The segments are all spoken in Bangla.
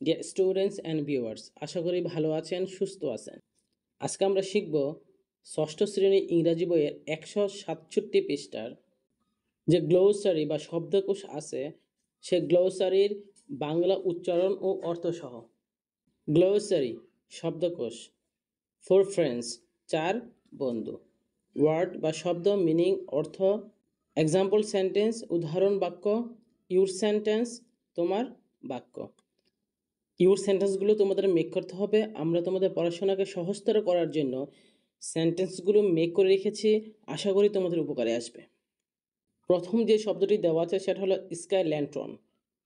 ডিয়ার স্টুডেন্টস অ্যান্ড ভিউয়ার্স, আশা করি ভালো আছেন, সুস্থ আছেন। আজকে আমরা শিখব ষষ্ঠ শ্রেণীর ইংরাজি বইয়ের 167 পৃষ্ঠার যে গ্লোসারি বা শব্দকোষ আছে, সে গ্লোসারির বাংলা উচ্চারণ ও অর্থসহ। গ্লোসারি শব্দকোষ ফর ফ্রেন্ডস, চার বন্ধু। ওয়ার্ড বা শব্দ, মিনিং অর্থ। এক্সাম্পল সেন্টেন্স উদাহরণ বাক্য। ইউর সেন্টেন্স তোমার বাক্য। ইউর সেন্টেন্সগুলো তোমাদের মেক করতে হবে। আমরা তোমাদের পড়াশোনাকে সহজতর করার জন্য সেন্টেন্সগুলো মেক করে রেখেছি, আশা করি তোমাদের উপকারে আসবে। প্রথম যে শব্দটি দেওয়া আছে সেটা হলো sky lantern.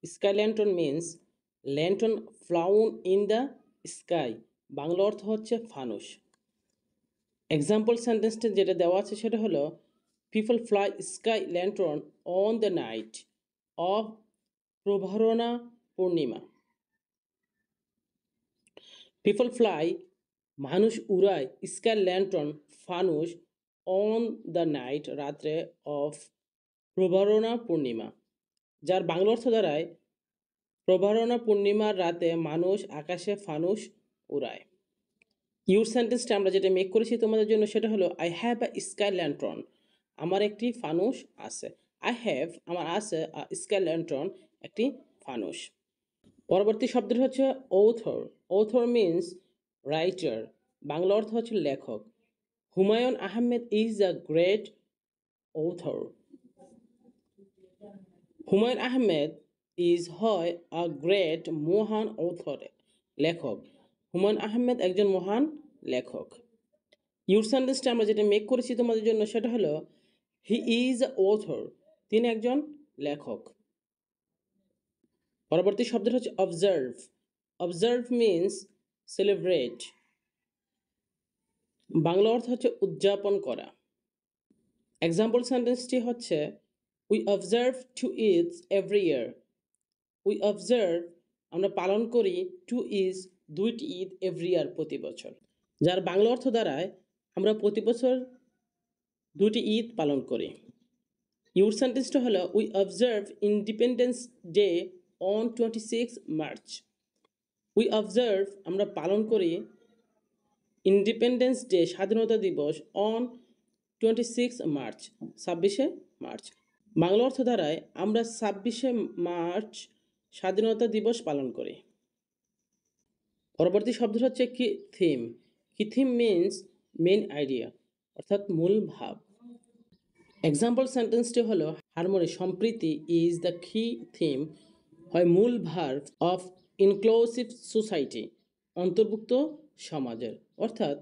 Sky lantern means lantern flown in the sky. Bangla অর্থ হচ্ছে ফানুস। এক্সাম্পল সেন্টেন্সটা যেটা দেওয়া আছে সেটা হলো people fly sky lantern on the night of Prabarana Purnima. People fly মানুষ উড়ায় স্কাই ল্যান্টন ফানুস অন দ্য নাইট রাত্রে অফ প্রভারণা পূর্ণিমা, যার বাংলা অর্থ দাঁড়ায় প্রভারণা পূর্ণিমার রাতে মানুষ আকাশে ফানুস উড়ায়। ইউর সেন্টেন্সটা আমরা যেটা মেক করেছি তোমাদের জন্য সেটা হলো I have a sky lantern. আমার একটি ফানুস আছে। আই হ্যাভ আমার আছে স্কাই ল্যান্টন একটি ফানুস। পরবর্তী শব্দটি হচ্ছে author. Author means writer. Bangla অর্থ হচ্ছে লেখক। Humayun Ahmed is a great author. Humayun Ahmed হয় আ গ্রেট মহান অথর, লেখক। হুমায়ুন আহমেদ একজন মহান লেখক। ইউর সেন্টেন্সটা আমরা যেটা মেক করেছি তোমাদের জন্য সেটা হলো হি ইজ আ অথর। তিনি একজন লেখক। পরবর্তী শব্দটা হচ্ছে observe. Observe means celebrate. Bangla অর্থ হচ্ছে উদযাপন করা। এক্সাম্পল সেন্টেন্সটি হচ্ছে we observe to its every year. We observe আমরা পালন করি টু ইজ দুইটি ঈদ এভরি ইয়ার প্রতি বছর, যার বাংলা অর্থ দাঁড়ায় আমরা প্রতি বছর দুইটি ঈদ পালন করি। ইউর সেন্টেন্সটা হলো we observe independence day on 26 March. We observe আমরা পালন করি ইন্ডিপেন্ডেন্স ডে স্বাধীনতা দিবস অন 26 মার্চ 26 মার্চ। বাংলা অর্থ দ্বারায় আমরা 26 মার্চ স্বাধীনতা দিবস পালন করি। পরবর্তী শব্দ হচ্ছে কি থিম। কি থিম মিন্স মেন আইডিয়া, অর্থাৎ মূল ভাব। এক্সাম্পল সেন্টেন্সটি হলো হারমোনি সম্প্রীতি ইজ দ্য কি থিম, হয় মূল ভার অফ ইনক্লুসিভ সোসাইটি, অন্তর্ভুক্ত সমাজের। অর্থাৎ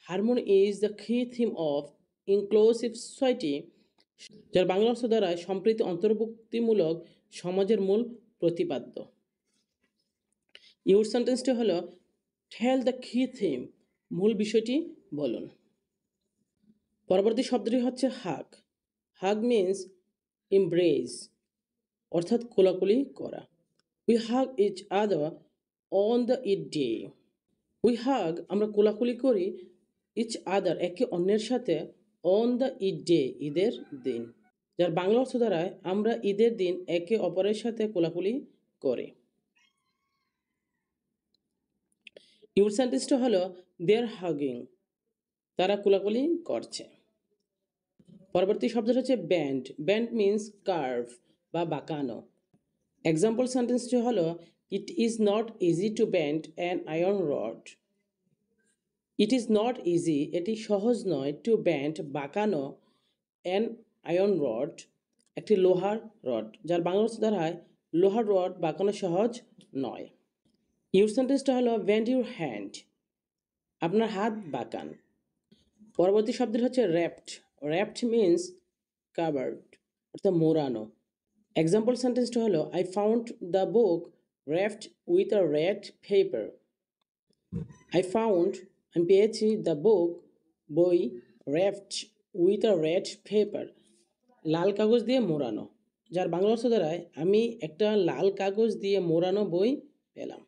হারমোনি ইজ দ্য কি থিম অফ ইনক্লুসিভ সোসাইটি, যার বাংলা অর্থ দ্বারায় সম্প্রীতি অন্তর্ভুক্তিমূলক সমাজের মূল প্রতিপাদ্য। ইউর সেন্টেন্সটি হলো টেল দ্য কি থিম, মূল বিষয়টি বলুন। পরবর্তী শব্দটি হচ্ছে হাগ। হাগ মিন্স ইমব্রেস, অর্থাৎ কোলাকুলি করা। We hug each other on the Eid day. We hug আমরা কোলাকুলি করি ইচ আদার একে অন্যের সাথে অন দ্য ঈদ ডে ঈদের দিন, যার বাংলা অর্থ দ্বারায় আমরা ঈদের দিন একে অপরের সাথে কোলাকুলি করি। ইউর সেন্টেন্সটা হলো দে আর হাগিং, তারা কোলাকুলি করছে। পরবর্তী শব্দটা হচ্ছে ব্যান্ড। ব্যান্ড মিন্স কার্ভ বা বাঁকানো। এক্সাম্পল সেন্টেন্সটি হলো it is not easy to band an iron rod. It is not easy এটি সহজ নয়, টু ব্যান্ড বাঁকানো, অ্যান আয়রন রড একটি লোহার রড, যার বাংলা অর্থ দাঁড়ায় লোহার রড বাঁকানো সহজ নয়। ইউর সেন্টেন্সটা হলো ব্যান্ড ইউর হ্যান্ড, আপনার হাত বাঁকান। পরবর্তী শব্দটি হচ্ছে র্যাপড। র্যাপড মিন্স কাভার্ড, অর্থাৎ মোড়ানো। এক্সাম্পল সেন্টেন্সটা হলো I found the book wrapped with a red paper. I found আমি পেয়েছি দ্য বুক বই wrapped with a red paper লাল কাগজ দিয়ে মোড়ানো, যার বাংলা অর্থ দ্বারায় আমি একটা লাল কাগজ দিয়ে মোড়ানো বই পেলাম।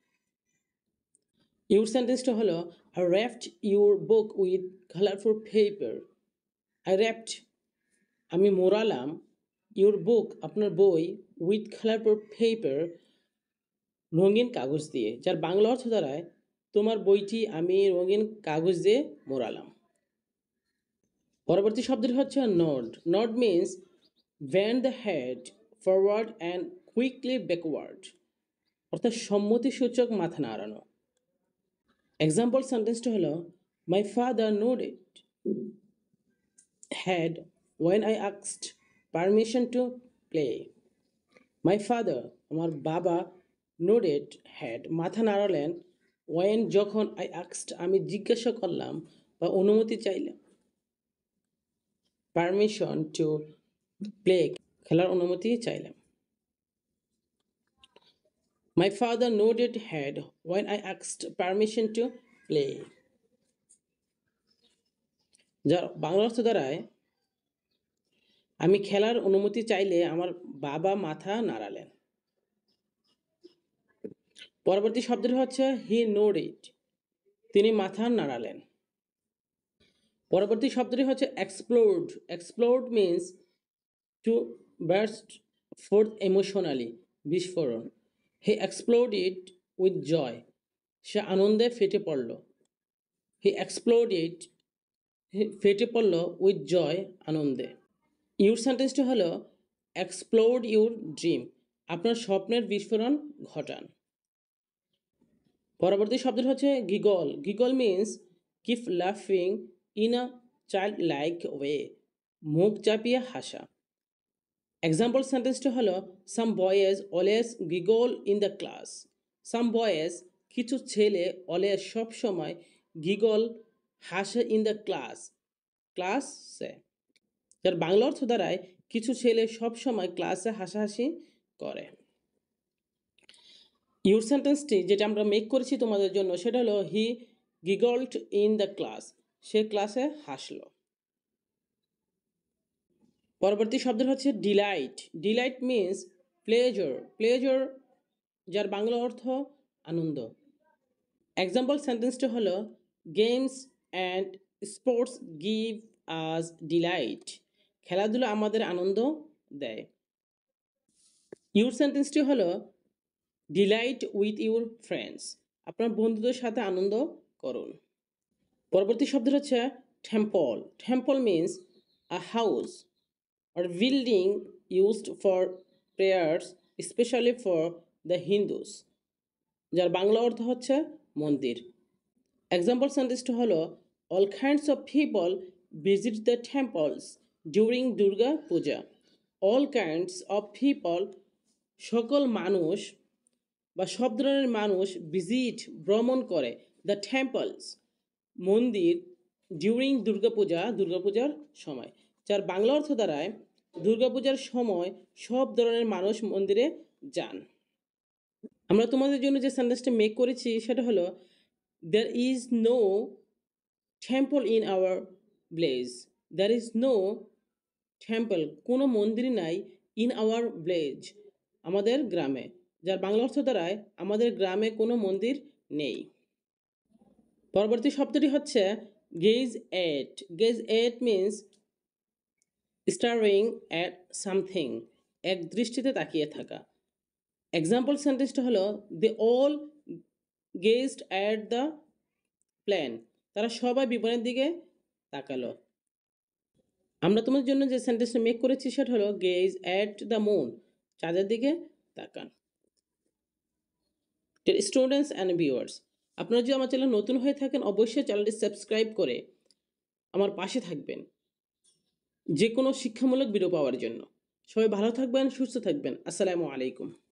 ইউর সেন্টেন্সটা হলো I wrapped your book with colourful paper. I wrapped আমি মোড়ালাম ইউর বুক আপনার বই উইথ কালারফুল পেপার রঙিন কাগজ দিয়ে, যার বাংলা অর্থ দাঁড়ায় তোমার বইটি আমি রঙিন কাগজ দিয়ে মোড়ালাম। পরবর্তী শব্দটি হচ্ছে nod. Nod means bend the head forward and quickly backward, অর্থাৎ সম্মতিসূচক মাথা নাড়ানো। এক্সাম্পল সেন্টেন্সটা হলো my father nodded head when I asked permission to play. My father, আমার বাবা, nodded head, মাথা নাড়ালেন, when, যখন, I asked, আমি জিজ্ঞাসা করলাম বা অনুমতি চাইলাম, পারমিশন টু প্লে, খেলার অনুমতি চাইলাম। My father nodded head when I asked permission to play, যার বাংলা অর্থ দাঁড়ায় আমি খেলার অনুমতি চাইলে আমার বাবা মাথা নাড়ালেন। পরবর্তী শব্দটি হচ্ছে হি nodded, তিনি মাথা নাড়ালেন। পরবর্তী শব্দটি হচ্ছে explode. Explode means to burst forth emotionally, বিস্ফোরণ। হি এক্সপ্লোডেড উইথ জয়, সে আনন্দে ফেটে পড়ল। হি এক্সপ্লোডেড, ফেটে পড়ল, উইথ জয়, আনন্দে। ইউর সেন্টেন্সটি হলো এক্সপ্লোড ইউর ড্রিম, আপনার স্বপ্নের বিস্ফোরণ ঘটান। পরবর্তী শব্দটি হচ্ছে গিগল। গিগল মিন্স কিপ লাফিং in a child like way, মুখ চাপিয়ে হাসা। এক্সাম্পল সেন্টেন্সটা হলো some boys always giggle in the class. Some boys, কিছু ছেলে, অলওয়েজ, সব সময়, গিগল, হাসে, ইন দ্য ক্লাস, ক্লাসে, যার বাংলা অর্থ দাঁড়ায় কিছু ছেলে সব সময় ক্লাসে হাসাহাসি করে। ইউর সেন্টেন্সটি যেটা আমরা মেক করেছি তোমাদের জন্য সেটা হলো he giggled in the class, সে ক্লাসে হাসলো। পরবর্তী শব্দ হচ্ছে delight. Delight means pleasure. Pleasure, যার বাংলা অর্থ আনন্দ। এক্সাম্পল সেন্টেন্সটা হলো games and sports give us delight, খেলাধুলা আমাদের আনন্দ দেয়। ইউর সেন্টেন্সটি হলো ডিলাইট উইথ ইউর ফ্রেন্ডস, আপনার বন্ধুদের সাথে আনন্দ করুন। পরবর্তী শব্দ হচ্ছে temple. Temple means a house or building used for prayers, especially for the Hindus, যার বাংলা অর্থ হচ্ছে মন্দির। এক্সাম্পল সেন্টেন্সটা হলো all kinds of people visit the temples during Durga Puja. All kinds of people, সকল মানুষ বা সব ধরনের মানুষ, ভিজিট, ভ্রমণ করে, দ্য টেম্পলস, মন্দির, ডিউরিং দুর্গাপূজা, দুর্গাপূজার সময়, যার বাংলা অর্থ দাঁড়ায় দুর্গাপূজার সময় সব ধরনের মানুষ মন্দিরে যান। আমরা তোমাদের জন্য যে সেন্টেন্সটা মেক করেছি সেটা হলো there is no temple in our village. There is no temple, কোনো মন্দির নাই, ইন আওয়ার ভিলেজ, আমাদের গ্রামে, যার বাংলা অর্থ দাঁড়ায় আমাদের গ্রামে কোনো মন্দির নেই। পরবর্তী শব্দটি হচ্ছে gaze at. Gaze at means staring at something, এক দৃষ্টিতে তাকিয়ে থাকা। এক্সাম্পল সেন্টেন্সটা হলো they all gazed at the plan, তারা সবাই বিমানের দিকে তাকালো। আমরা তোমার জন্য যে সেন্টেন্সটা মেক করেছি সেটা হলো গেজ অ্যাট দ্য মুন, চাঁদের দিকে তাকান। স্টুডেন্টস অ্যান্ড ভিউয়ার্স, আপনারা যদি আমার চ্যানেল নতুন হয়ে থাকেন অবশ্যই চ্যানেলটি সাবস্ক্রাইব করে আমার পাশে থাকবেন যে কোনো শিক্ষামূলক ভিডিও পাওয়ার জন্য। সবাই ভালো থাকবেন, সুস্থ থাকবেন। আসসালামু আলাইকুম।